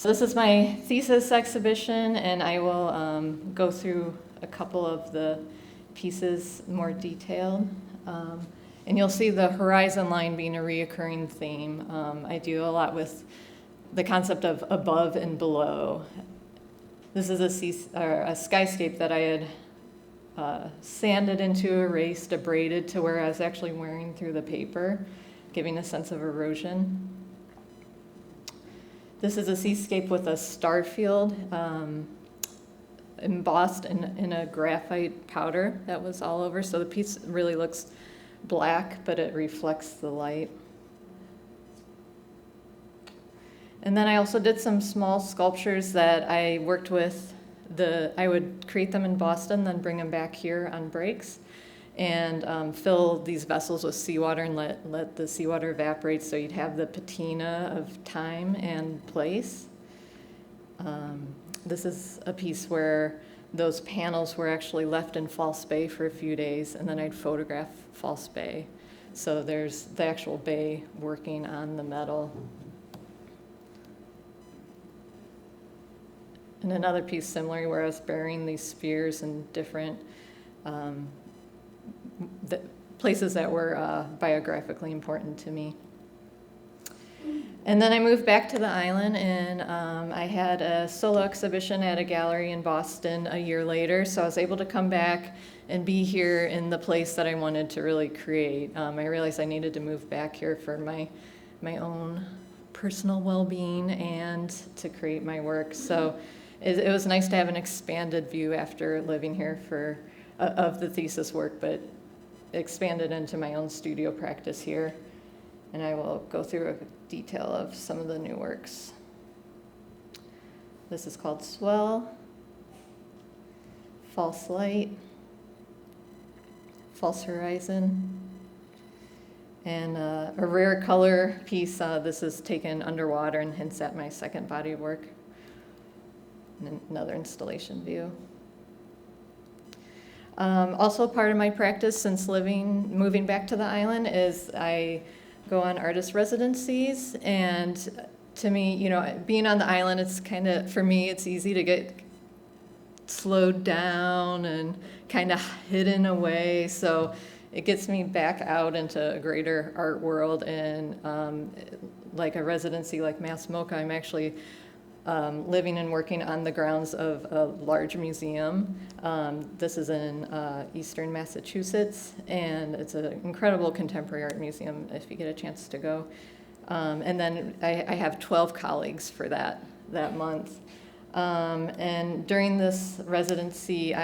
This is my thesis exhibition, and I will go through a couple of the pieces more detailed. And you'll see the horizon line being a reoccurring theme. I do a lot with the concept of above and below. This is a skyscape that I had sanded into, erased, abraded to where I was actually wearing through the paper, giving a sense of erosion. This is a seascape with a star field embossed in a graphite powder that was all over. So the piece really looks black, but it reflects the light. And then I also did some small sculptures that I worked with. I would create them in Boston, then bring them back here on breaks, and fill these vessels with seawater and let the seawater evaporate so you'd have the patina of time and place. This is a piece where those panels were actually left in False Bay for a few days, and then I'd photograph False Bay. So there's the actual bay working on the metal. And another piece similar where I was burying these spheres in different the places that were biographically important to me. And then I moved back to the island, and I had a solo exhibition at a gallery in Boston a year later, so I was able to come back and be here in the place that I wanted to really create. I realized I needed to move back here for my own personal well-being and to create my work. So it was nice to have an expanded view after living here of the thesis work, but expanded into my own studio practice here. And I will go through a detail of some of the new works. This is called Swell, False Light, False Horizon, and a rare color piece. This is taken underwater and hints at my second body of work. And another installation view. Also part of my practice since moving back to the island is I go on artist residencies, and to me, being on the island, it's kind of, for me, it's easy to get slowed down and kind of hidden away, so it gets me back out into a greater art world, and like a residency like Mass Mocha, I'm actually living and working on the grounds of a large museum. This is in eastern Massachusetts, and it's an incredible contemporary art museum if you get a chance to go. And then I have 12 colleagues for that month. And during this residency,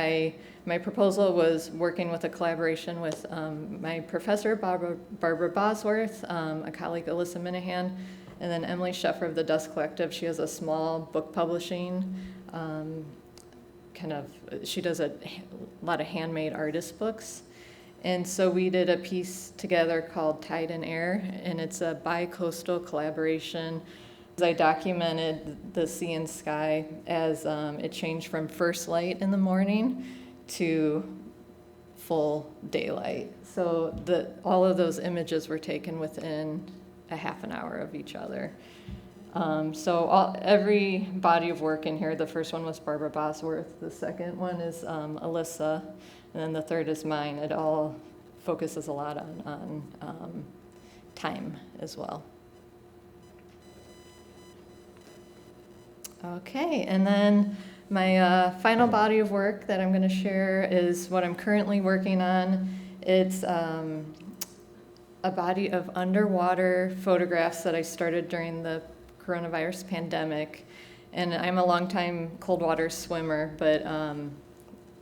my proposal was working with a collaboration with my professor, Barbara Bosworth, a colleague, Alyssa Minahan, and then Emily Sheffer of the Dust Collective. She has a small book publishing, she does a lot of handmade artist books. And so we did a piece together called Tide and Air, and it's a bi-coastal collaboration. I documented the sea and sky as it changed from first light in the morning to full daylight. So all of those images were taken within a half an hour of each other. So every body of work in here, the first one was Barbara Bosworth, the second one is Alyssa, and then the third is mine. It all focuses a lot on time as well. Okay, and then my final body of work that I'm going to share is what I'm currently working on. It's a body of underwater photographs that I started during the coronavirus pandemic. And I'm a longtime cold water swimmer, but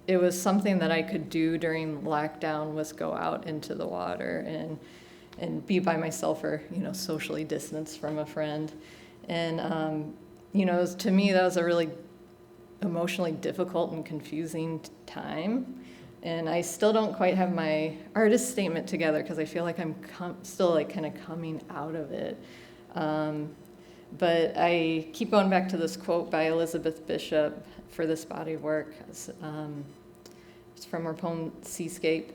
it was something that I could do during lockdown, was go out into the water and be by myself, or socially distanced from a friend. And to me, that was a really emotionally difficult and confusing time. And I still don't quite have my artist statement together because I feel like I'm still kind of coming out of it. But I keep going back to this quote by Elizabeth Bishop for this body of work. It's from her poem Seascape.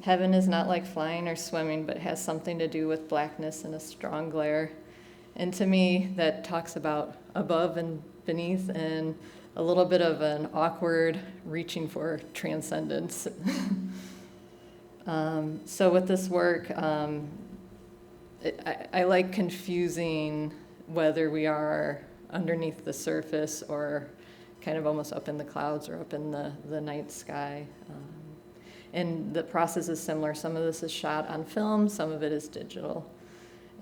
Heaven is not like flying or swimming, but has something to do with blackness and a strong glare. And to me, that talks about above and beneath and a little bit of an awkward reaching for transcendence. So with this work, I like confusing whether we are underneath the surface or kind of almost up in the clouds or up in the night sky. And the process is similar. Some of this is shot on film, some of it is digital.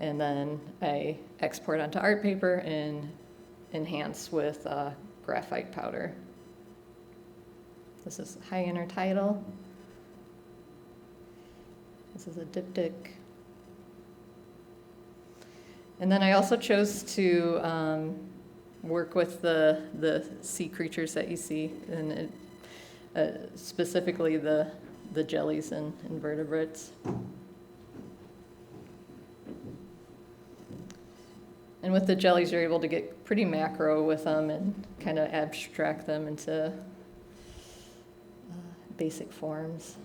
And then I export onto art paper and enhance with graphite powder. This is high intertidal. This is a diptych. And then I also chose to work with the sea creatures that you see, and specifically the jellies and invertebrates. And with the jellies, you're able to get pretty macro with them and kind of abstract them into basic forms.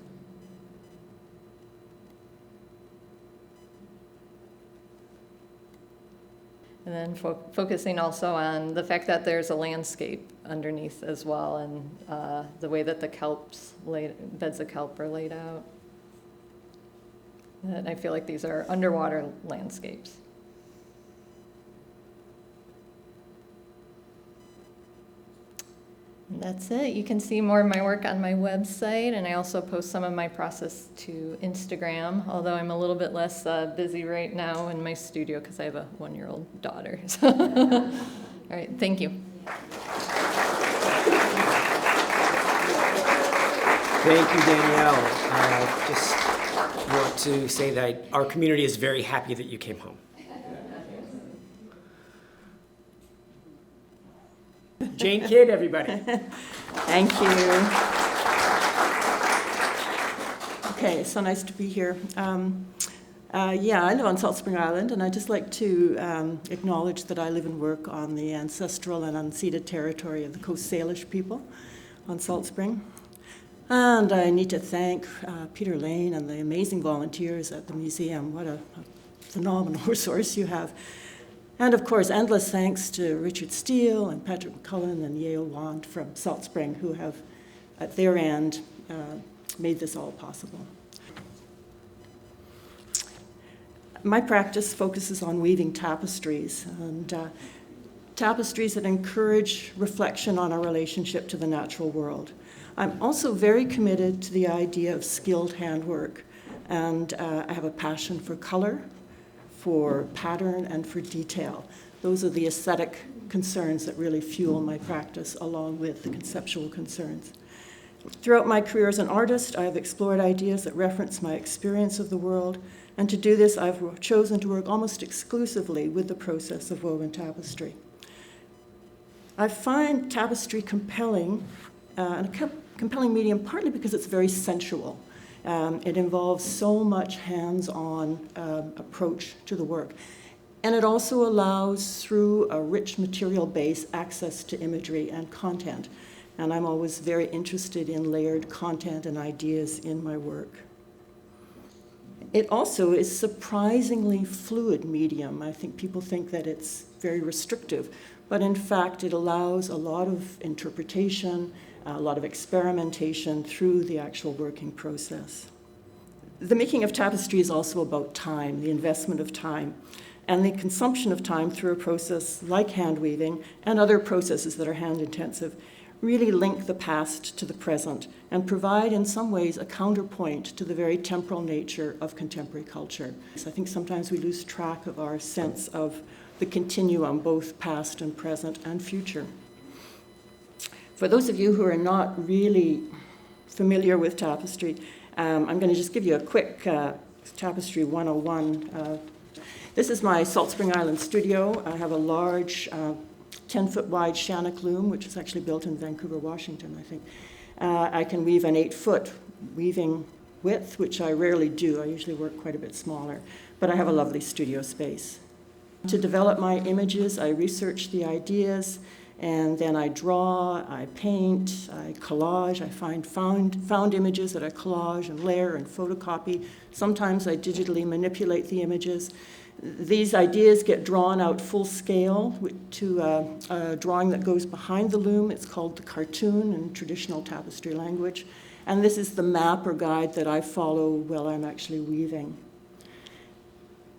And then focusing also on the fact that there's a landscape underneath as well, and the way that the beds of kelp are laid out. And I feel like these are underwater landscapes. And that's it. You can see more of my work on my website, and I also post some of my process to Instagram, although I'm a little bit less busy right now in my studio because I have a 1-year-old daughter. So. All right, thank you. Thank you, Danielle. I just want to say that our community is very happy that you came home. Jane Kidd, everybody. Thank you. Okay, so nice to be here. I live on Salt Spring Island, and I'd just like to acknowledge that I live and work on the ancestral and unceded territory of the Coast Salish people on Salt Spring. And I need to thank Peter Lane and the amazing volunteers at the museum. What a phenomenal resource you have. And of course, endless thanks to Richard Steele and Patrick McCullen and Yale Wand from Salt Spring, who have, at their end, made this all possible. My practice focuses on weaving tapestries, and tapestries that encourage reflection on our relationship to the natural world. I'm also very committed to the idea of skilled handwork, and I have a passion for color, for pattern, and for detail. Those are the aesthetic concerns that really fuel my practice, along with the conceptual concerns. Throughout my career as an artist, I have explored ideas that reference my experience of the world, and to do this, I've chosen to work almost exclusively with the process of woven tapestry. I find tapestry compelling, and a compelling medium partly because it's very sensual. It involves so much hands-on approach to the work. And it also allows, through a rich material base, access to imagery and content. And I'm always very interested in layered content and ideas in my work. It also is surprisingly fluid medium. I think people think that it's very restrictive, but in fact it allows a lot of interpretation, a lot of experimentation through the actual working process. The making of tapestry is also about time, the investment of time, and the consumption of time through a process like hand weaving and other processes that are hand intensive really link the past to the present and provide in some ways a counterpoint to the very temporal nature of contemporary culture. So I think sometimes we lose track of our sense of the continuum, both past and present and future. For those of you who are not really familiar with tapestry, I'm going to just give you a quick Tapestry 101. This is my Salt Spring Island studio. I have a large 10-foot wide Shannock loom, which is actually built in Vancouver, Washington, I think. I can weave an 8-foot weaving width, which I rarely do. I usually work quite a bit smaller, but I have a lovely studio space. To develop my images, I research the ideas, and then I draw, I paint, I collage, I find found images that I collage and layer and photocopy. Sometimes I digitally manipulate the images, These ideas get drawn out full scale to a drawing that goes behind the loom. It's called the cartoon in traditional tapestry language. And this is the map or guide that I follow while I'm actually weaving.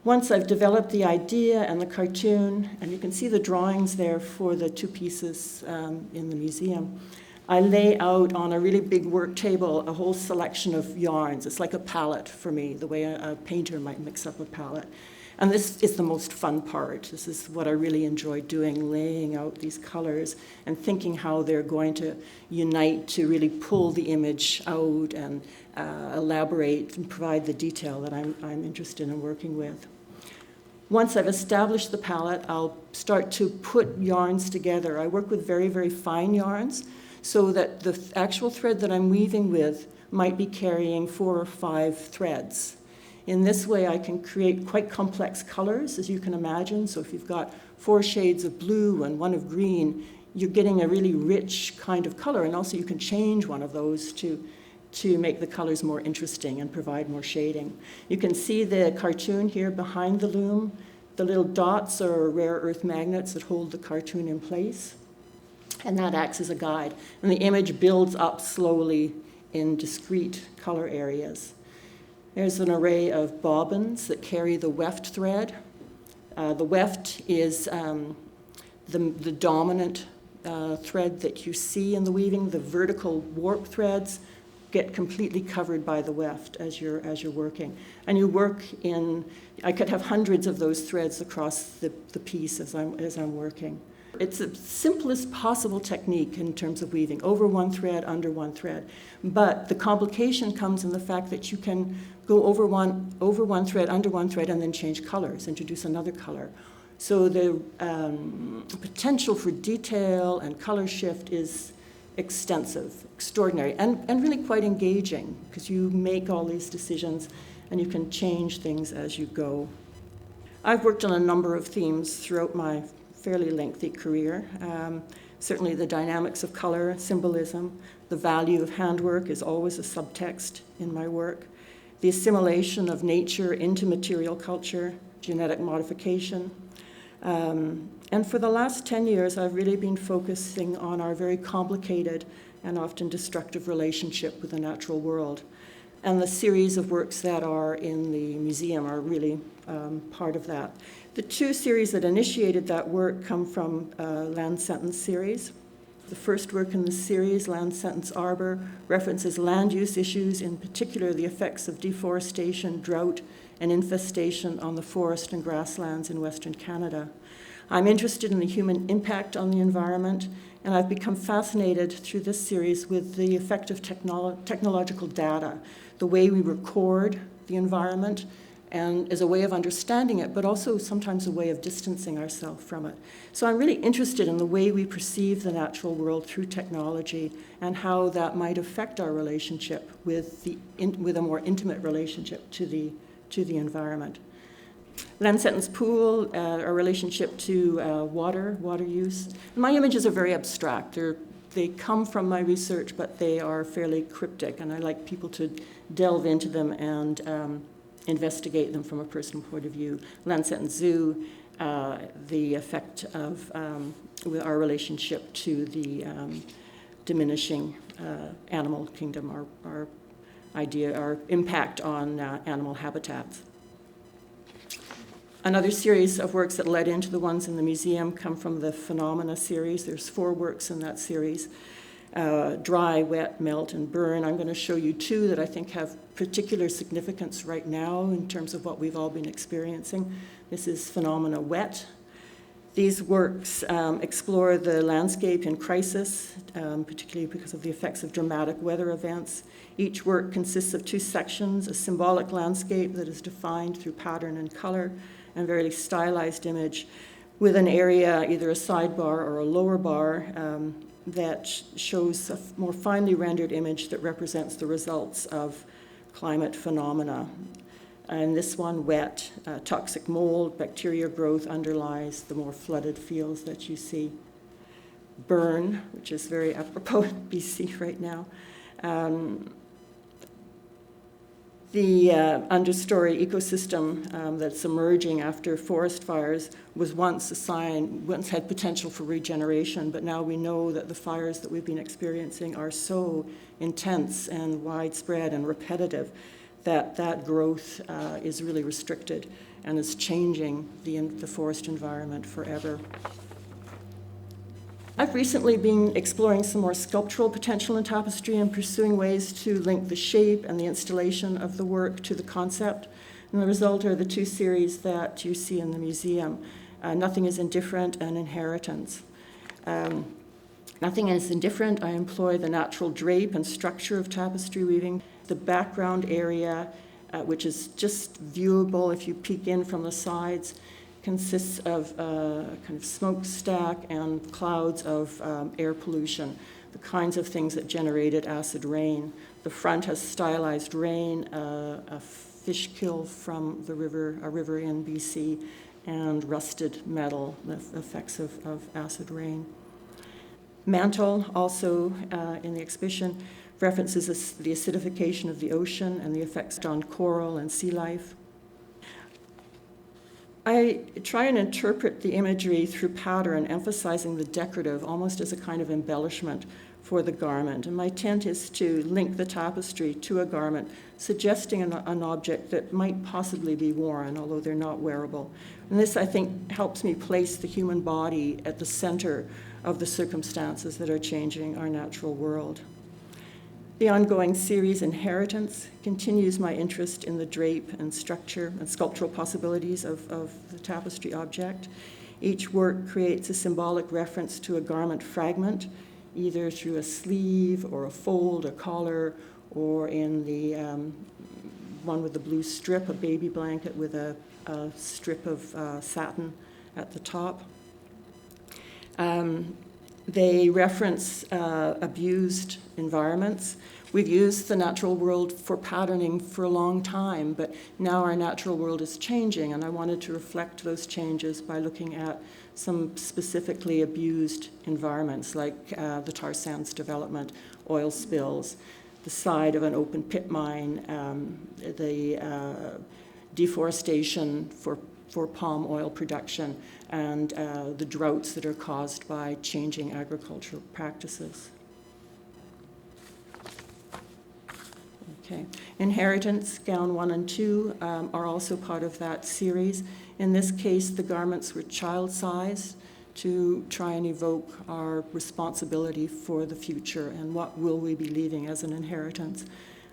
Once I've developed the idea and the cartoon, and you can see the drawings there for the two pieces in the museum, I lay out on a really big work table a whole selection of yarns. It's like a palette for me, the way a painter might mix up a palette. And this is the most fun part. This is what I really enjoy doing, laying out these colors and thinking how they're going to unite to really pull the image out and elaborate and provide the detail that I'm interested in working with. Once I've established the palette, I'll start to put yarns together. I work with very, very fine yarns so that the actual thread that I'm weaving with might be carrying 4 or 5 threads. In this way, I can create quite complex colors, as you can imagine. So if you've got 4 shades of blue and 1 of green, you're getting a really rich kind of color. And also you can change one of those to make the colors more interesting and provide more shading. You can see the cartoon here behind the loom. The little dots are rare earth magnets that hold the cartoon in place. And that acts as a guide. And the image builds up slowly in discrete color areas. There's an array of bobbins that carry the weft thread. The weft is the dominant thread that you see in the weaving. The vertical warp threads get completely covered by the weft as you're working. And you work in, I could have hundreds of those threads across the piece as I'm working. It's the simplest possible technique in terms of weaving, over 1 thread, under 1 thread. But the complication comes in the fact that you can go over one thread, under 1 thread, and then change colors, introduce another color. So the potential for detail and color shift is extensive, extraordinary, and really quite engaging, because you make all these decisions and you can change things as you go. I've worked on a number of themes throughout my fairly lengthy career. Certainly the dynamics of color, symbolism, the value of handwork is always a subtext in my work. The assimilation of nature into material culture, genetic modification. And for the last 10 years, I've really been focusing on our very complicated and often destructive relationship with the natural world. And the series of works that are in the museum are really part of that. The 2 series that initiated that work come from Land Sentence series. The first work in the series, Land Sentence Arbor, references land use issues, in particular the effects of deforestation, drought, and infestation on the forest and grasslands in Western Canada. I'm interested in the human impact on the environment, and I've become fascinated through this series with the effect of technological data, the way we record the environment, and as a way of understanding it, but also sometimes a way of distancing ourselves from it. So I'm really interested in the way we perceive the natural world through technology and how that might affect our relationship with a more intimate relationship to the environment. Land Sentence Pool, our relationship to water use. My images are very abstract. They come from my research, but they are fairly cryptic, and I like people to delve into them and investigate them from a personal point of view. Land Sentence Zoo, the effect of with our relationship to the diminishing animal kingdom, our impact on animal habitats. Another series of works that led into the ones in the museum come from the Phenomena series. There's 4 works in that series. Dry, wet, melt, and burn. I'm going to show you 2 that I think have particular significance right now in terms of what we've all been experiencing. This is Phenomena Wet. These works explore the landscape in crisis, particularly because of the effects of dramatic weather events. Each work consists of 2 sections, a symbolic landscape that is defined through pattern and color, and very stylized image, with an area, either a sidebar or a lower bar, that shows a more finely rendered image that represents the results of climate phenomena. And this one, wet, toxic mold, bacteria growth underlies the more flooded fields that you see. Burn, which is very apropos in BC right now. The understory ecosystem that's emerging after forest fires was once had potential for regeneration, but now we know that the fires that we've been experiencing are so intense and widespread and repetitive that growth is really restricted and is changing the forest environment forever. I've recently been exploring some more sculptural potential in tapestry and pursuing ways to link the shape and the installation of the work to the concept. And the result are the two series that you see in the museum, Nothing is Indifferent and Inheritance. Nothing is Indifferent, I employ the natural drape and structure of tapestry weaving. The background area, which is just viewable if you peek in from the sides, consists of a kind of smokestack and clouds of air pollution, the kinds of things that generated acid rain. The front has stylized rain, a fish kill from a river in BC, and rusted metal, the effects of acid rain. Mantle, also in the exhibition, references the acidification of the ocean and the effects on coral and sea life. I try and interpret the imagery through pattern, emphasizing the decorative almost as a kind of embellishment for the garment. And my intent is to link the tapestry to a garment, suggesting an object that might possibly be worn, although they're not wearable. And this, I think, helps me place the human body at the center of the circumstances that are changing our natural world. The ongoing series Inheritance continues my interest in the drape and structure and sculptural possibilities of the tapestry object. Each work creates a symbolic reference to a garment fragment, either through a sleeve or a fold, a collar, or in the one with the blue strip, a baby blanket with a strip of satin at the top. They reference abused environments. We've used the natural world for patterning for a long time, but now our natural world is changing, and I wanted to reflect those changes by looking at some specifically abused environments, like the tar sands development, oil spills, the side of an open pit mine, the deforestation for palm oil production, and the droughts that are caused by changing agricultural practices. Okay. Inheritance, gown 1 and 2 are also part of that series. In this case, the garments were child-sized to try and evoke our responsibility for the future and what will we be leaving as an inheritance.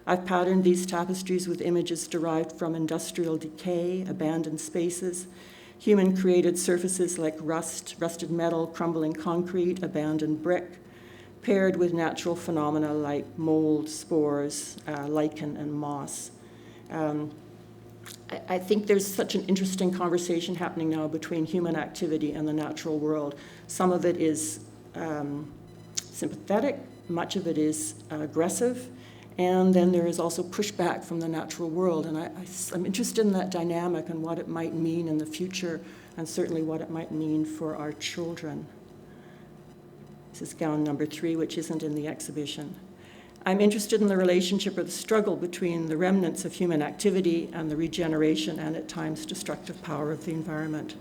I've patterned these tapestries with images derived from industrial decay, abandoned spaces, human-created surfaces like rust, rusted metal, crumbling concrete, abandoned brick, paired with natural phenomena like mold, spores, lichen, and moss. I think there's such an interesting conversation happening now between human activity and the natural world. Some of it is sympathetic, much of it is aggressive, and then there is also pushback from the natural world. And I'm interested in that dynamic and what it might mean in the future, and certainly what it might mean for our children. This is gown number 3, which isn't in the exhibition. I'm interested in the relationship or the struggle between the remnants of human activity and the regeneration and at times destructive power of the environment.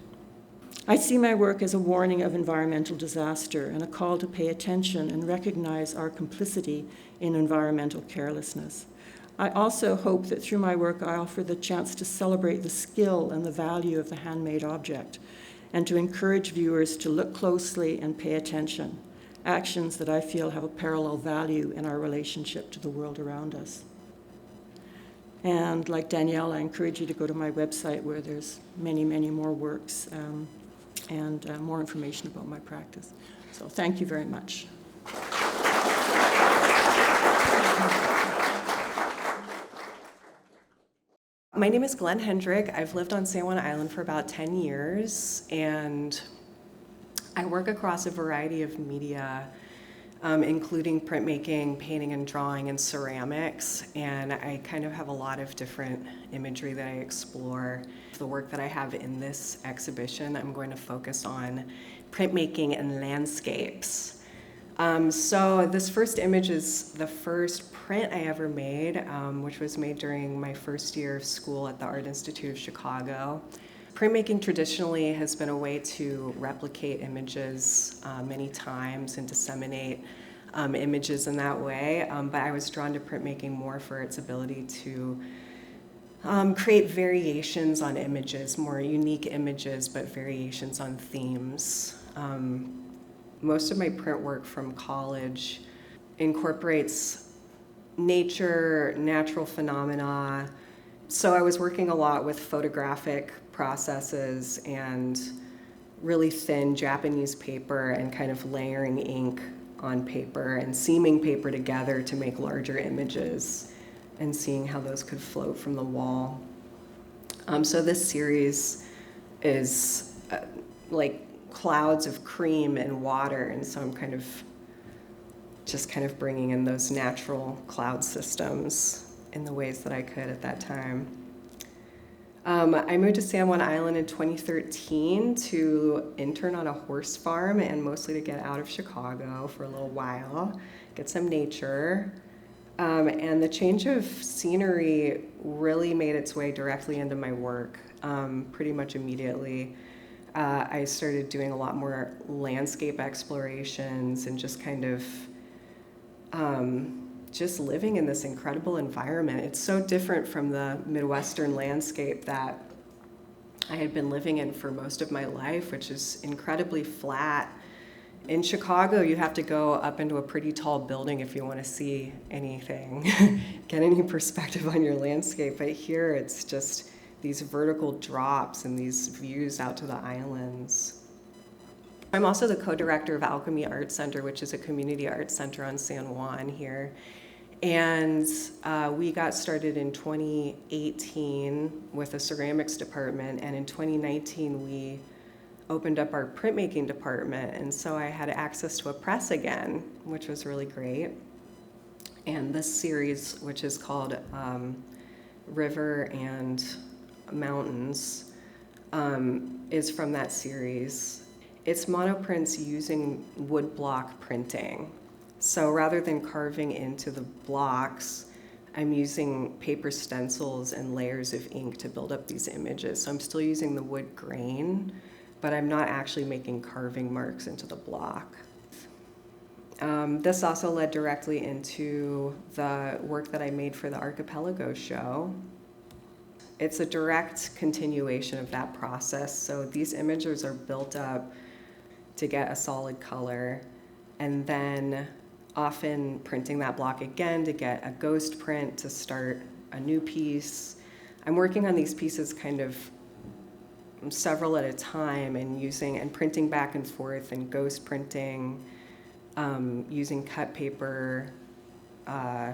I see my work as a warning of environmental disaster and a call to pay attention and recognize our complicity in environmental carelessness. I also hope that through my work I offer the chance to celebrate the skill and the value of the handmade object and to encourage viewers to look closely and pay attention. Actions that I feel have a parallel value in our relationship to the world around us. And like Danielle, I encourage you to go to my website where there's many, many more works and more information about my practice. So thank you very much. My name is Glenn Hendrick. I've lived on San Juan Island for about 10 years, and I work across a variety of media, including printmaking, painting and drawing, and ceramics, and I kind of have a lot of different imagery that I explore. The work that I have in this exhibition, I'm going to focus on printmaking and landscapes. So this first image is the first print I ever made, which was made during my first year of school at the Art Institute of Chicago. Printmaking traditionally has been a way to replicate images many times and disseminate images in that way, but I was drawn to printmaking more for its ability to create variations on images, more unique images, but variations on themes. Most of my print work from college incorporates nature, natural phenomena. So I was working a lot with photographic processes and really thin Japanese paper and kind of layering ink on paper and seaming paper together to make larger images and seeing how those could float from the wall. So this series is like clouds of cream and water, and so I'm kind of bringing in those natural cloud systems in the ways that I could at that time. I moved to San Juan Island in 2013 to intern on a horse farm and mostly to get out of Chicago for a little while, get some nature. And the change of scenery really made its way directly into my work pretty much immediately. I started doing a lot more landscape explorations and just kind of just living in this incredible environment. It's so different from the Midwestern landscape that I had been living in for most of my life, which is incredibly flat. In Chicago, you have to go up into a pretty tall building if you want to see anything, get any perspective on your landscape. But here, it's just these vertical drops and these views out to the islands. I'm also the co-director of Alchemy Art Center, which is a community art center on San Juan here. And we got started in 2018 with a ceramics department, and in 2019 we opened up our printmaking department, and so I had access to a press again, which was really great. And this series, which is called River and Mountains, is from that series. It's monoprints using woodblock printing. So rather than carving into the blocks, I'm using paper stencils and layers of ink to build up these images. So I'm still using the wood grain, but I'm not actually making carving marks into the block. This also led directly into the work that I made for the Archipelago show. It's a direct continuation of that process. So these images are built up to get a solid color, and then often printing that block again to get a ghost print to start a new piece. I'm working on these pieces kind of several at a time and printing back and forth and ghost printing, using cut paper,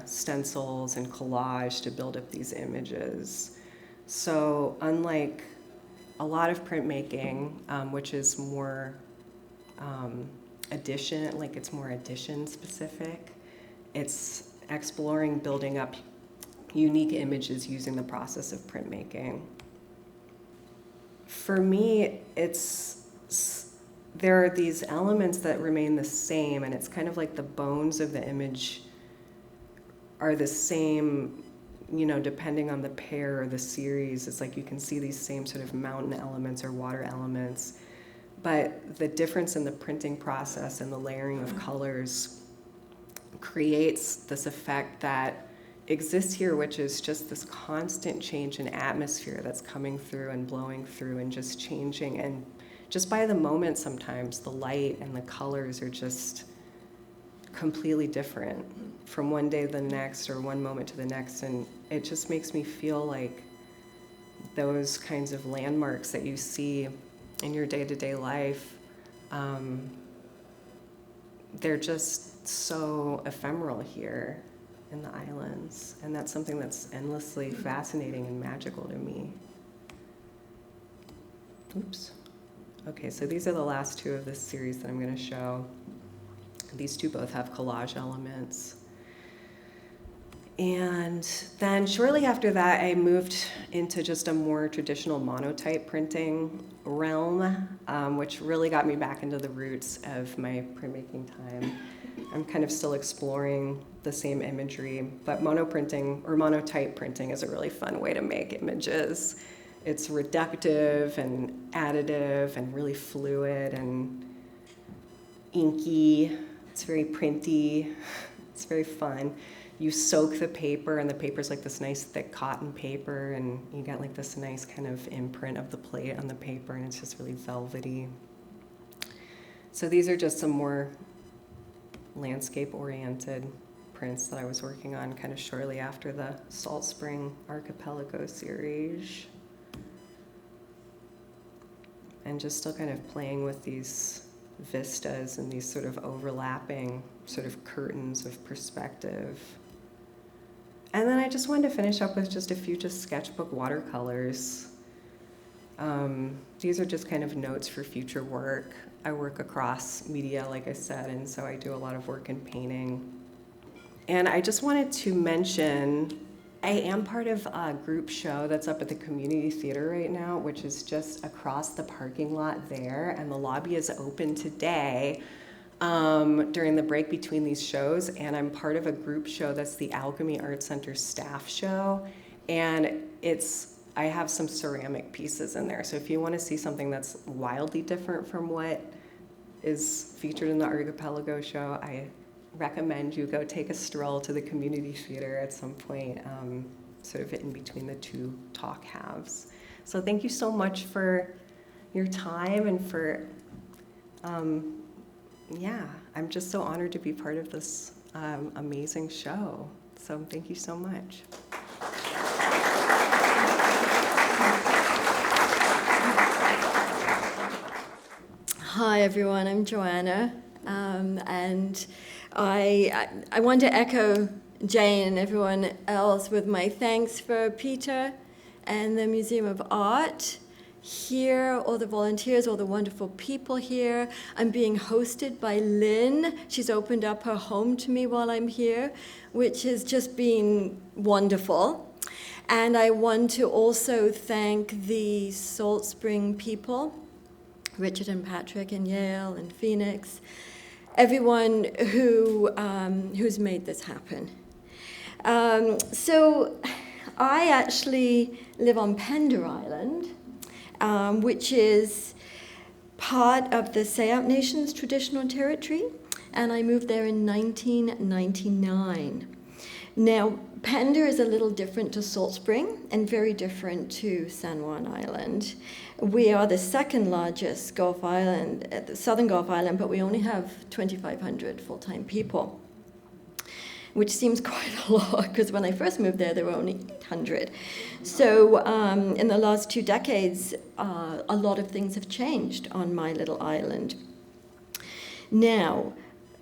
stencils and collage to build up these images. So unlike a lot of printmaking, which is more it's more edition specific, it's exploring building up unique images using the process of printmaking. For me, there are these elements that remain the same, and it's kind of like the bones of the image are the same, depending on the pair or the series. It's like you can see these same sort of mountain elements or water elements. But the difference in the printing process and the layering of colors creates this effect that exists here, which is just this constant change in atmosphere that's coming through and blowing through and just changing. And just by the moment, sometimes the light and the colors are just completely different from one day to the next or one moment to the next. And it just makes me feel like those kinds of landmarks that you see in your day-to-day life, they're just so ephemeral here in the islands, and that's something that's endlessly fascinating and magical to me. Oops. Okay, so these are the last two of this series that I'm going to show. These two both have collage elements. And then shortly after that, I moved into just a more traditional monotype printing realm, which really got me back into the roots of my printmaking time. I'm kind of still exploring the same imagery, but monoprinting or monotype printing is a really fun way to make images. It's reductive and additive and really fluid and inky. It's very printy. It's very fun. You soak the paper, and the paper's like this nice thick cotton paper, and you get like this nice kind of imprint of the plate on the paper, and it's just really velvety. So these are just some more landscape-oriented prints that I was working on kind of shortly after the Salt Spring Archipelago series. And just still kind of playing with these vistas and these sort of overlapping sort of curtains of perspective. And then I just wanted to finish up with just a few just sketchbook watercolors. These are just kind of notes for future work. I work across media, like I said, and so I do a lot of work in painting. And I just wanted to mention, I am part of a group show that's up at the community theater right now, which is just across the parking lot there, and the lobby is open today during the break between these shows, and I'm part of a group show that's the Alchemy Art Center staff show, and I have some ceramic pieces in there, so if you want to see something that's wildly different from what is featured in the Archipelago show, I recommend you go take a stroll to the community theater at some point, sort of in between the two talk halves. So thank you so much for your time and for, I'm just so honored to be part of this amazing show. So thank you so much. Hi everyone, I'm Joanna, and I want to echo Jane and everyone else with my thanks for Peter and the Museum of Art here, all the volunteers, all the wonderful people here. I'm being hosted by Lynn. She's opened up her home to me while I'm here, which has just been wonderful. And I want to also thank the Salt Spring people, Richard and Patrick and Yale and Phoenix, everyone who's made this happen. So I actually live on Pender Island, which is part of the Sayout Nation's traditional territory, and I moved there in 1999. Now, Pender is a little different to Salt Spring and very different to San Juan Island. We are the second largest Gulf Island, the southern Gulf Island, but we only have 2,500 full-time people, which seems quite a lot because when I first moved there were only 800. So in the last 2 decades, a lot of things have changed on my little island. Now,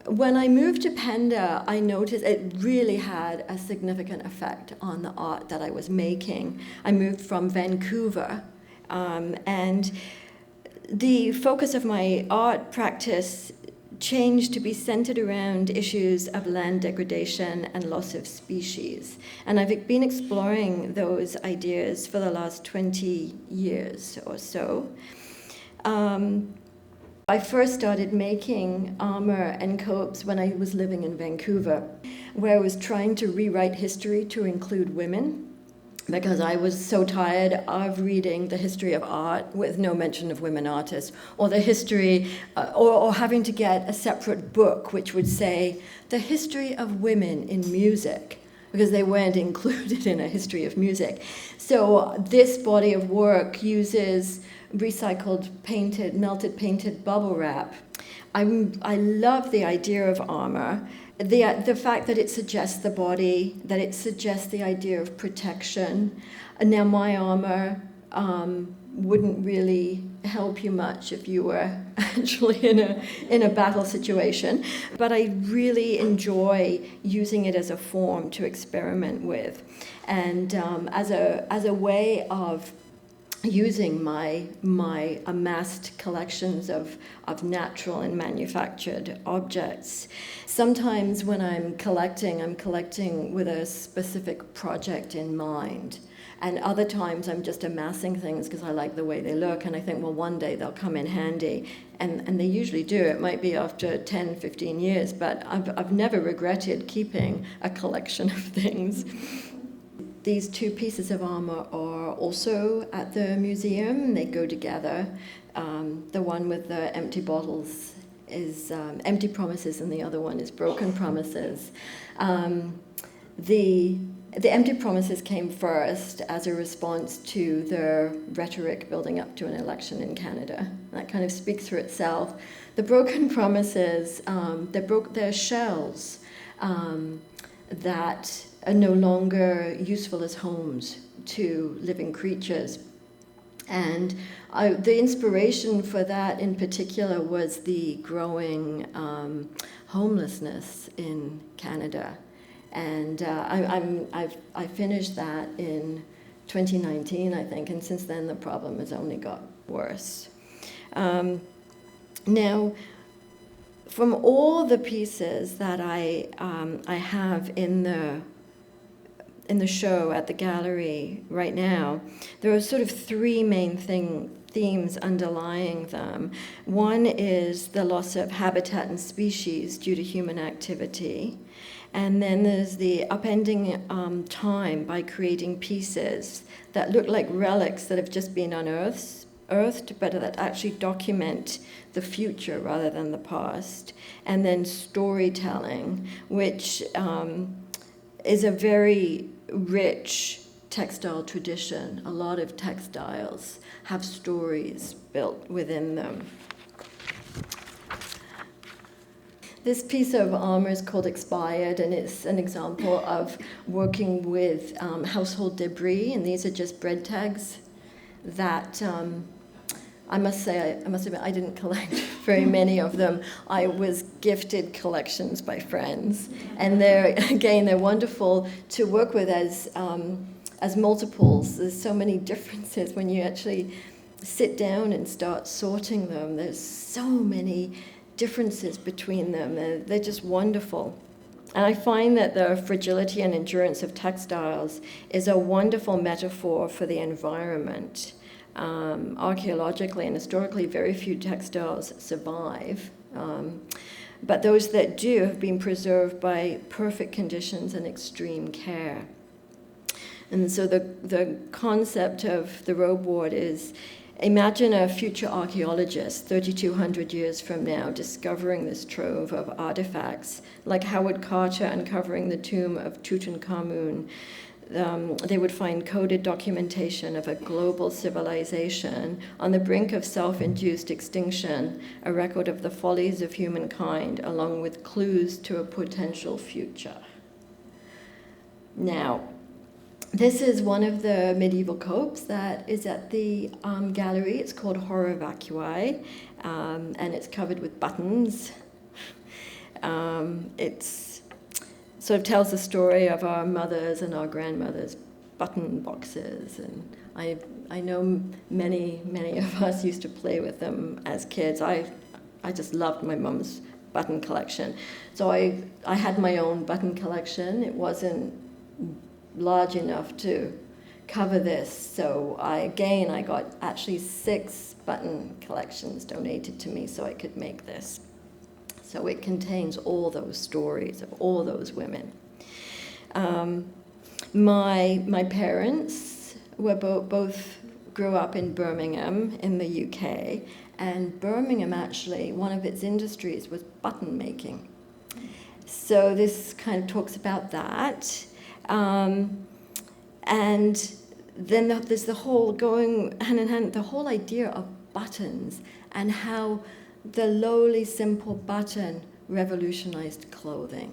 when I moved to Pender, I noticed it really had a significant effect on the art that I was making. I moved from Vancouver, and the focus of my art practice changed to be centered around issues of land degradation and loss of species. And I've been exploring those ideas for the last 20 years or so. I first started making armor and copes when I was living in Vancouver, where I was trying to rewrite history to include women, because I was so tired of reading the history of art with no mention of women artists, or the history, or having to get a separate book which would say the history of women in music, because they weren't included in a history of music. So this body of work uses recycled painted, melted painted bubble wrap. I love the idea of armor, the fact that it suggests the body, that it suggests the idea of protection. And now my armor wouldn't really help you much if you were actually in a battle situation, but I really enjoy using it as a form to experiment with, and as a way of using my amassed collections of natural and manufactured objects. Sometimes when I'm collecting with a specific project in mind. And other times I'm just amassing things because I like the way they look, and I think, well, one day they'll come in handy. And they usually do. It might be after 10, 15 years, but I've never regretted keeping a collection of things. These two pieces of armor are also at the museum. They go together. The one with the empty bottles is empty promises, and the other one is broken promises. The empty promises came first as a response to the rhetoric building up to an election in Canada. That kind of speaks for itself. The broken promises, they're shells that are no longer useful as homes to living creatures. And the inspiration for that in particular was the growing homelessness in Canada. And I finished that in 2019, I think, and since then the problem has only got worse. Now, from all the pieces that I have in the show at the gallery right now, there are sort of three main themes underlying them. One is the loss of habitat and species due to human activity. And then there's the upending time by creating pieces that look like relics that have just been unearthed, but that actually document the future rather than the past. And then storytelling, which is a very rich textile tradition. A lot of textiles have stories built within them. This piece of armor is called Expired, and it's an example of working with household debris, and these are just bread tags that I must admit, I didn't collect very many of them. I was gifted collections by friends, and they're wonderful to work with as multiples. There's so many differences when you actually sit down and start sorting them. There's so many differences between them. They're just wonderful. And I find that the fragility and endurance of textiles is a wonderful metaphor for the environment. Archaeologically and historically, very few textiles survive, but those that do have been preserved by perfect conditions and extreme care. And so the concept of the robe ward is, imagine a future archaeologist 3,200 years from now discovering this trove of artifacts, like Howard Carter uncovering the tomb of Tutankhamun. They would find coded documentation of a global civilization on the brink of self-induced extinction, a record of the follies of humankind, along with clues to a potential future. Now, this is one of the medieval copes that is at the gallery. It's called Horror Vacui, and it's covered with buttons. It's sort of tells the story of our mothers and our grandmothers' button boxes, and I know many of us used to play with them as kids. I just loved my mum's button collection, so I had my own button collection. It wasn't large enough to cover this, so I got actually 6 button collections donated to me so I could make this. So it contains all those stories of all those women. My parents were both grew up in Birmingham in the UK, and Birmingham actually, one of its industries was button making. So this kind of talks about that. And then there's the whole, going hand in hand, the whole idea of buttons and how the lowly, simple button revolutionized clothing.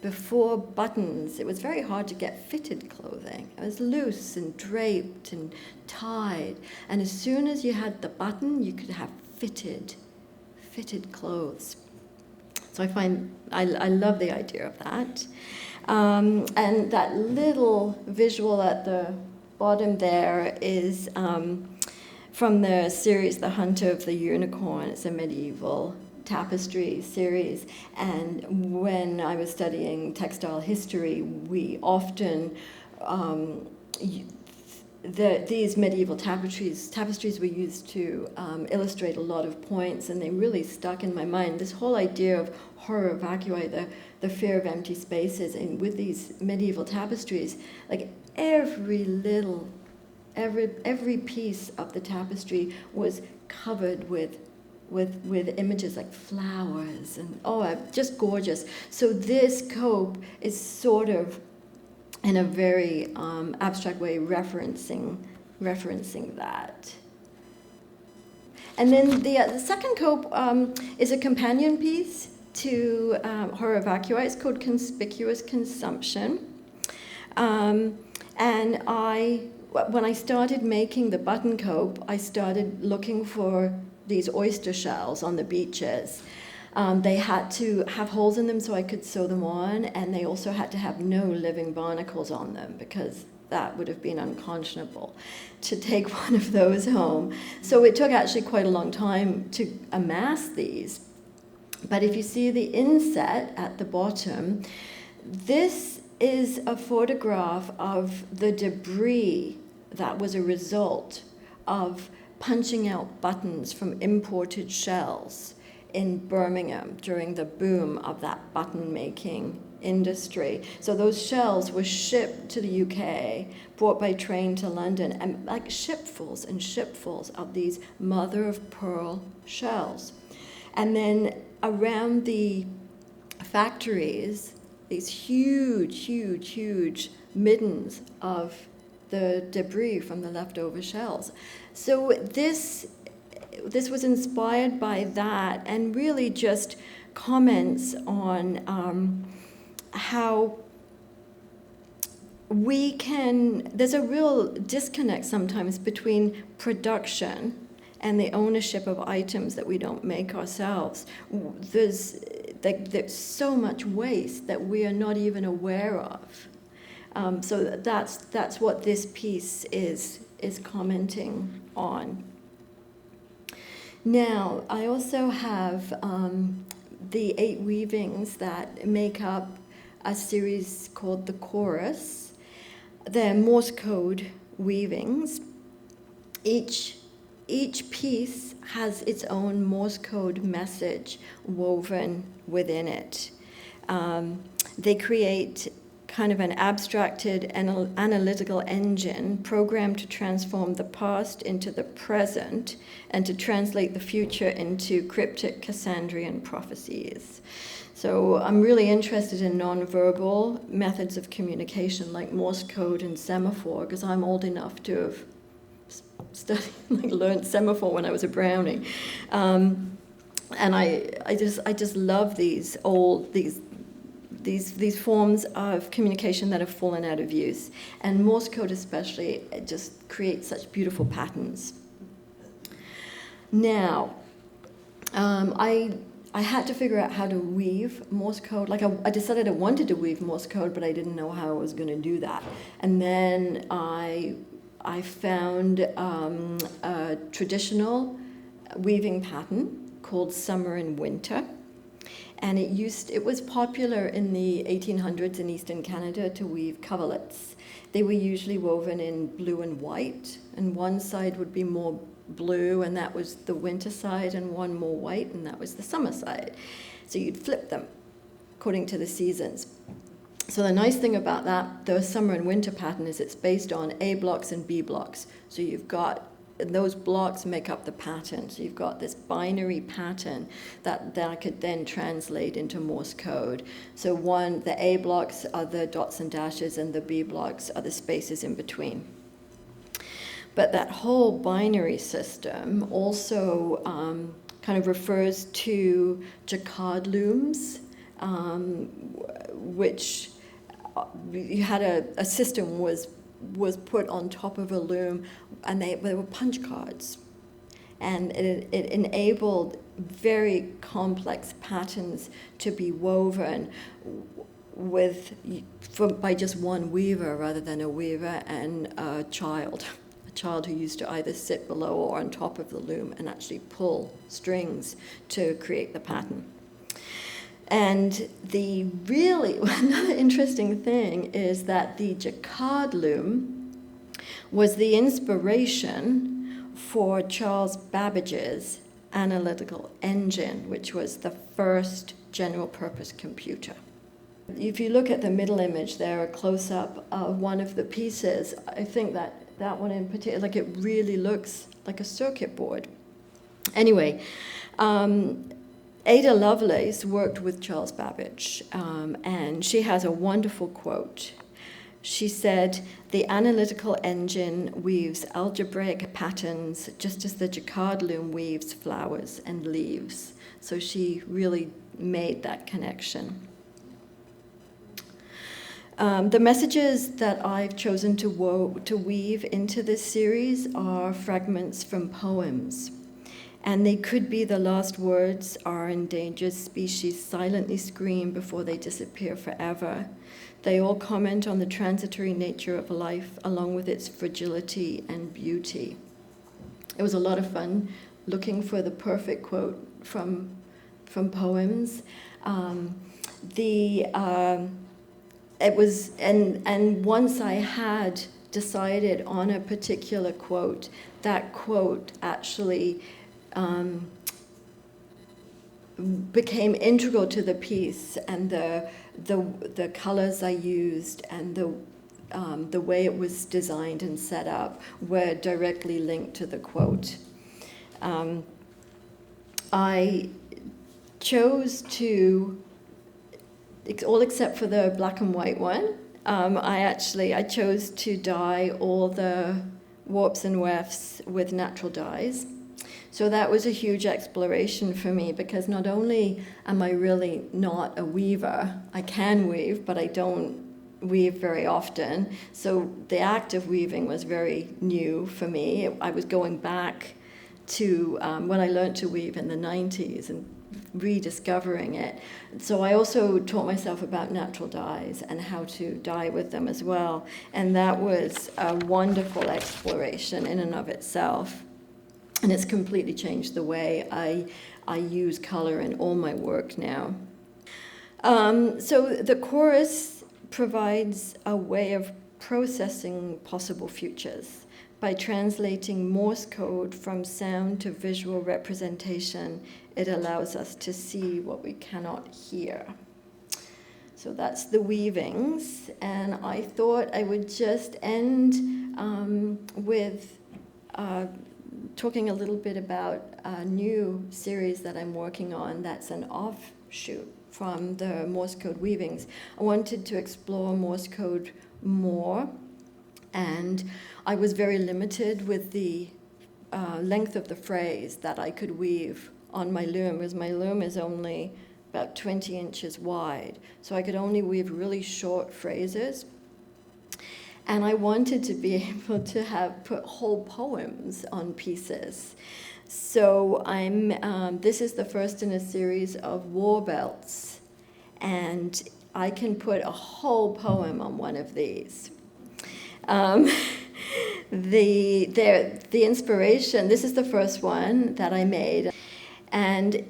Before buttons, it was very hard to get fitted clothing. It was loose and draped and tied. And as soon as you had the button, you could have fitted clothes. So I love the idea of that. And that little visual at the bottom there is from the series The Hunter of the Unicorn. It's a medieval tapestry series, and when I was studying textile history, we often these medieval tapestries were used to illustrate a lot of points, and they really stuck in my mind. This whole idea of horror vacui, the fear of empty spaces, and with these medieval tapestries, like every piece of the tapestry was covered with images like flowers and just gorgeous. So this cope is sort of, in a very abstract way, referencing that. And then the second cope is a companion piece to horror vacui. It's called Conspicuous Consumption. And when I started making the button cope, I started looking for these oyster shells on the beaches. They had to have holes in them so I could sew them on, and they also had to have no living barnacles on them, because that would have been unconscionable to take one of those home. So it took actually quite a long time to amass these. But if you see the inset at the bottom, this is a photograph of the debris that was a result of punching out buttons from imported shells in Birmingham during the boom of that button-making industry. So those shells were shipped to the UK, brought by train to London, and like shipfuls and shipfuls of these mother-of-pearl shells. And then around the factories, these huge middens of the debris from the leftover shells. So this was inspired by that, and really just comments on how there's a real disconnect sometimes between production and the ownership of items that we don't make ourselves. There's so much waste that we are not even aware of. So that's what this piece is commenting on. Now, I also have the 8 weavings that make up a series called the Chorus. They're Morse code weavings. Each piece has its own Morse code message woven within it. They create kind of an abstracted analytical engine programmed to transform the past into the present and to translate the future into cryptic Cassandrian prophecies. So I'm really interested in nonverbal methods of communication like Morse code and semaphore, because I'm old enough to have learned semaphore when I was a brownie. And I just love these forms of communication that have fallen out of use. And Morse code especially, it just creates such beautiful patterns. Now, I had to figure out how to weave Morse code. Like I decided I wanted to weave Morse code, but I didn't know how I was going to do that. And then I found a traditional weaving pattern called Summer and Winter. And it was popular in the 1800s in Eastern Canada to weave coverlets. They were usually woven in blue and white, and one side would be more blue, and that was the winter side, and one more white, and that was the summer side. So you'd flip them according to the seasons. So the nice thing about that, the summer and winter pattern, is it's based on A blocks and B blocks. So you've got, those blocks make up the pattern. So you've got this binary pattern that I could then translate into Morse code. So the A blocks are the dots and dashes, and the B blocks are the spaces in between. But that whole binary system also kind of refers to jacquard looms, which you had a system was put on top of a loom, and they were punch cards, and it enabled very complex patterns to be woven by just one weaver rather than a weaver and a child who used to either sit below or on top of the loom and actually pull strings to create the pattern. And another interesting thing is that the jacquard loom was the inspiration for Charles Babbage's analytical engine, which was the first general-purpose computer. If you look at the middle image there, a close-up of one of the pieces, I think that one in particular, like it really looks like a circuit board. Anyway, Ada Lovelace worked with Charles Babbage, and she has a wonderful quote. She said, "The analytical engine weaves algebraic patterns just as the jacquard loom weaves flowers and leaves." So she really made that connection. The messages that I've chosen to weave into this series are fragments from poems. And they could be the last words our endangered species silently scream before they disappear forever. They all comment on the transitory nature of life along with its fragility and beauty. It was a lot of fun looking for the perfect quote from poems. It was, and once I had decided on a particular quote, that quote actually became integral to the piece, and the colors I used and the way it was designed and set up were directly linked to the quote. I chose to, all except for the black and white one, I chose to dye all the warps and wefts with natural dyes. So that was a huge exploration for me, because not only am I really not a weaver, I can weave, but I don't weave very often. So the act of weaving was very new for me. I was going back to when I learned to weave in the 90s and rediscovering it. So I also taught myself about natural dyes and how to dye with them as well. And that was a wonderful exploration in and of itself. And it's completely changed the way I use color in all my work now. So the chorus provides a way of processing possible futures by translating Morse code from sound to visual representation. It allows us to see what we cannot hear. So that's the weavings, and I thought I would just end with talking a little bit about a new series that I'm working on that's an offshoot from the Morse code weavings. I wanted to explore Morse code more, and I was very limited with the length of the phrase that I could weave on my loom, because my loom is only about 20 inches wide, so I could only weave really short phrases. And I wanted to be able to put whole poems on pieces. So this is the first in a series of war belts, and I can put a whole poem on one of these. The inspiration, this is the first one that I made, and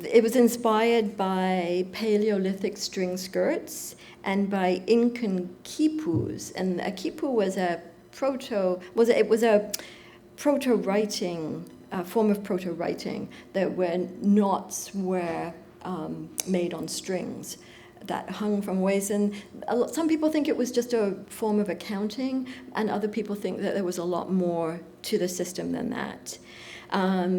it was inspired by Paleolithic string skirts and by Incan quipus. And a quipu was a proto-writing, form of proto-writing, where knots were made on strings that hung from waist. And some people think it was just a form of accounting, and other people think that there was a lot more to the system than that.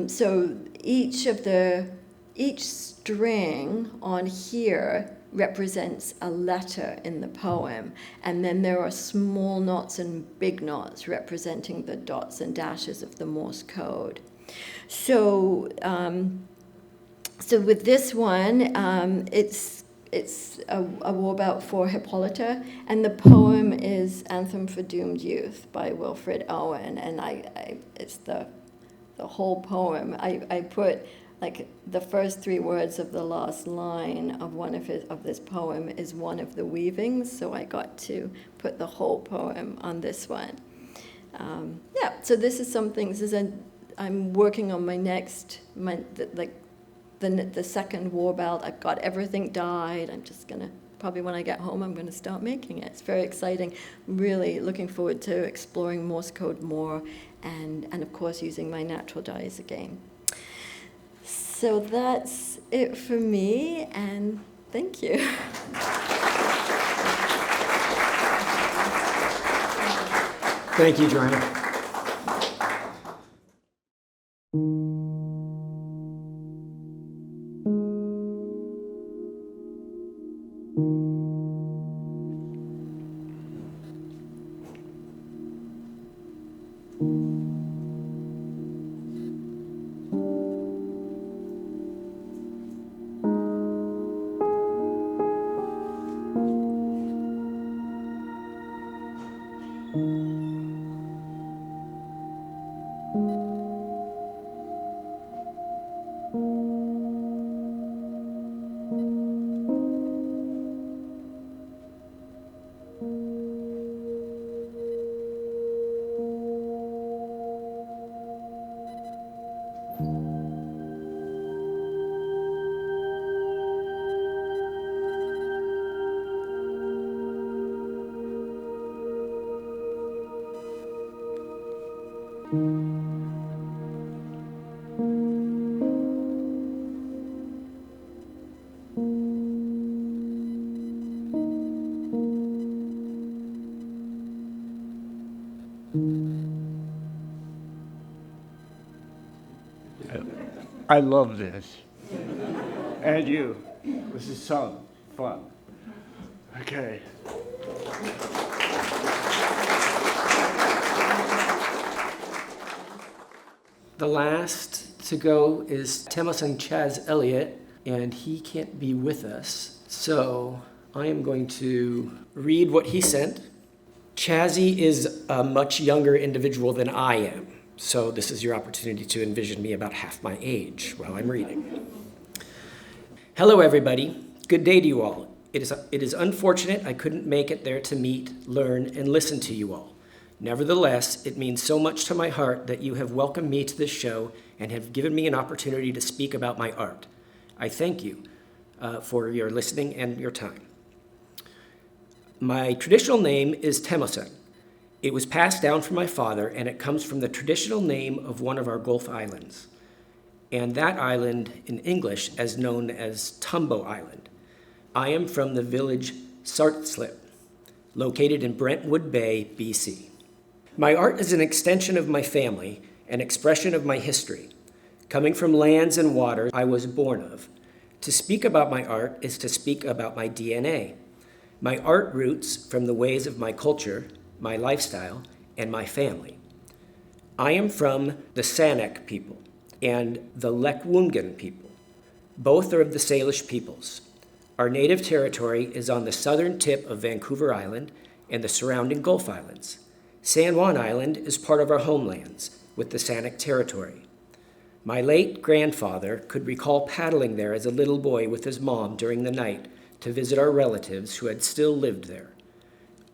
So each string on here represents a letter in the poem, and then there are small knots and big knots representing the dots and dashes of the Morse code. So with this one, it's a war belt for Hippolyta, and the poem is Anthem for Doomed Youth by Wilfred Owen, and it's the whole poem. I put like the first 3 words of the last line of this poem is one of the weavings, so I got to put the whole poem on this one. So this is something. I'm working on my next, the second war belt. I've got everything dyed. I'm just gonna probably when I get home, I'm going to start making it. It's very exciting. Really looking forward to exploring Morse code more and of course, using my natural dyes again. So that's it for me, and thank you. Thank you, Joanna. I love this. And you. This is so fun. Okay. The last to go is Temoseng Chazz Elliott, and he can't be with us. So I am going to read what he sent. Chazzy is a much younger individual than I am, so this is your opportunity to envision me about half my age while I'm reading. Hello, everybody. Good day to you all. It is unfortunate I couldn't make it there to meet, learn, and listen to you all. Nevertheless, it means so much to my heart that you have welcomed me to this show and have given me an opportunity to speak about my art. I thank you for your listening and your time. My traditional name is Temoseng. It was passed down from my father, and it comes from the traditional name of one of our Gulf islands. And that island, in English, is known as Tumbo Island. I am from the village Sartslip, located in Brentwood Bay, BC. My art is an extension of my family, an expression of my history. Coming from lands and waters I was born of. To speak about my art is to speak about my DNA. My art roots from the ways of my culture, my lifestyle, and my family. I am from the Sanak people and the Lekwungen people. Both are of the Salish peoples. Our native territory is on the southern tip of Vancouver Island and the surrounding Gulf Islands. San Juan Island is part of our homelands with the Sanak territory. My late grandfather could recall paddling there as a little boy with his mom during the night to visit our relatives who had still lived there.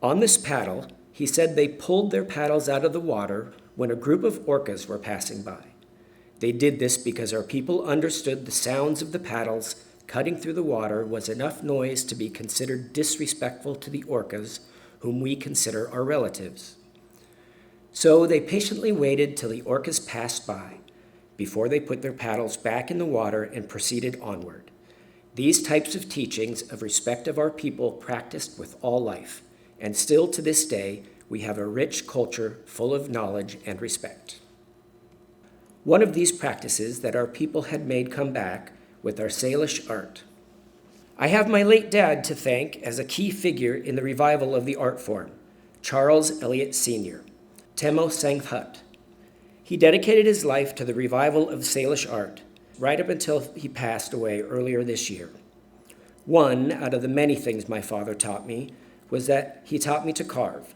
On this paddle, he said they pulled their paddles out of the water when a group of orcas were passing by. They did this because our people understood the sounds of the paddles cutting through the water was enough noise to be considered disrespectful to the orcas, whom we consider our relatives. So they patiently waited till the orcas passed by before they put their paddles back in the water and proceeded onward. These types of teachings of respect of our people practiced with all life, and still to this day, we have a rich culture full of knowledge and respect. One of these practices that our people had made come back with our Salish art. I have my late dad to thank as a key figure in the revival of the art form, Charles Elliott Sr., Temoseng Hut. He dedicated his life to the revival of Salish art, right up until he passed away earlier this year. One out of the many things my father taught me was that he taught me to carve.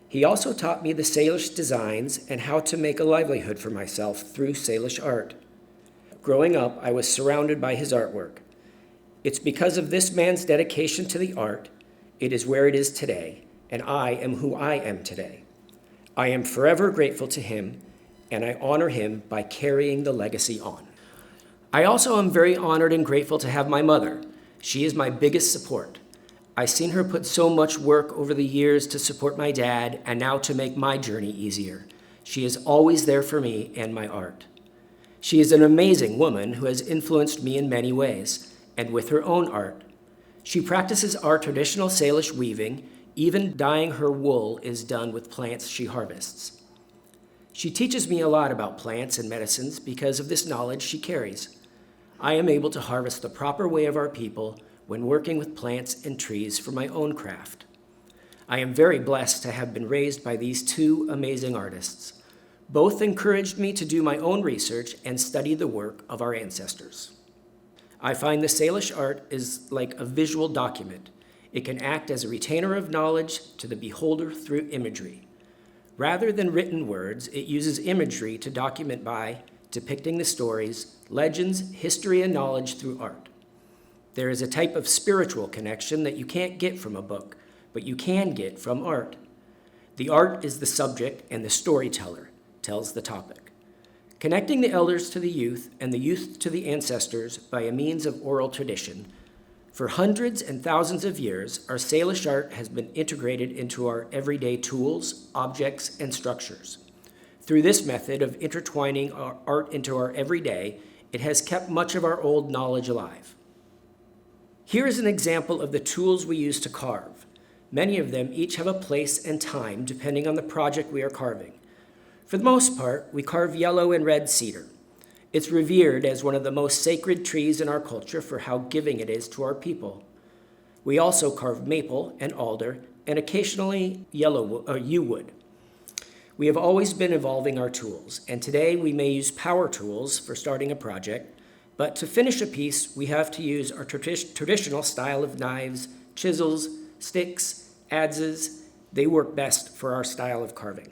He also taught me the Salish designs and how to make a livelihood for myself through Salish art. Growing up, I was surrounded by his artwork. It's because of this man's dedication to the art, it is where it is today, and I am who I am today. I am forever grateful to him, and I honor him by carrying the legacy on. I also am very honored and grateful to have my mother. She is my biggest support. I've seen her put so much work over the years to support my dad and now to make my journey easier. She is always there for me and my art. She is an amazing woman who has influenced me in many ways, and with her own art. She practices our traditional Salish weaving. Even dyeing her wool is done with plants she harvests. She teaches me a lot about plants and medicines because of this knowledge she carries. I am able to harvest the proper way of our people when working with plants and trees for my own craft. I am very blessed to have been raised by these two amazing artists. Both encouraged me to do my own research and study the work of our ancestors. I find the Salish art is like a visual document. It can act as a retainer of knowledge to the beholder through imagery. Rather than written words, it uses imagery to document by depicting the stories, legends, history, and knowledge through art. There is a type of spiritual connection that you can't get from a book, but you can get from art. The art is the subject and the storyteller tells the topic. Connecting the elders to the youth and the youth to the ancestors by a means of oral tradition. For hundreds and thousands of years, our Salish art has been integrated into our everyday tools, objects, and structures. Through this method of intertwining our art into our everyday, it has kept much of our old knowledge alive. Here is an example of the tools we use to carve. Many of them each have a place and time depending on the project we are carving. For the most part, we carve yellow and red cedar. It's revered as one of the most sacred trees in our culture for how giving it is to our people. We also carve maple and alder and occasionally yew wood. We have always been evolving our tools, and today we may use power tools for starting a project, but to finish a piece, we have to use our traditional style of knives, chisels, sticks, adzes. They work best for our style of carving.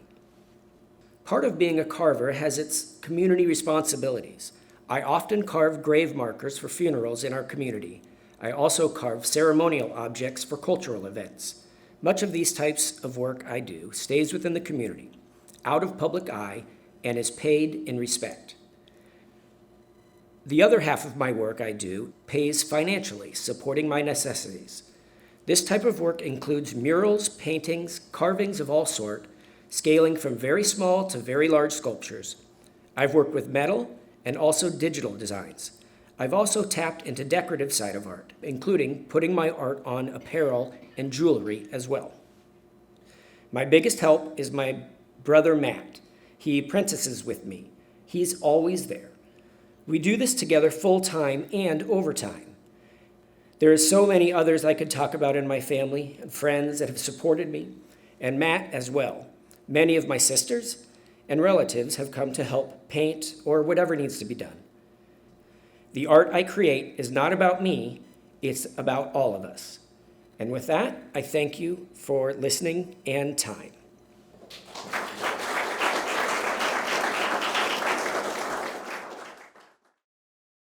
Part of being a carver has its community responsibilities. I often carve grave markers for funerals in our community. I also carve ceremonial objects for cultural events. Much of these types of work I do stays within the community, out of public eye, and is paid in respect. The other half of my work I do pays financially, supporting my necessities. This type of work includes murals, paintings, carvings of all sorts, scaling from very small to very large sculptures. I've worked with metal and also digital designs. I've also tapped into decorative side of art, including putting my art on apparel and jewelry as well. My biggest help is my brother Matt. He apprentices with me. He's always there. We do this together full-time and overtime. There are so many others I could talk about in my family and friends that have supported me, and Matt as well. Many of my sisters and relatives have come to help paint or whatever needs to be done. The art I create is not about me, it's about all of us. And with that, I thank you for listening and time.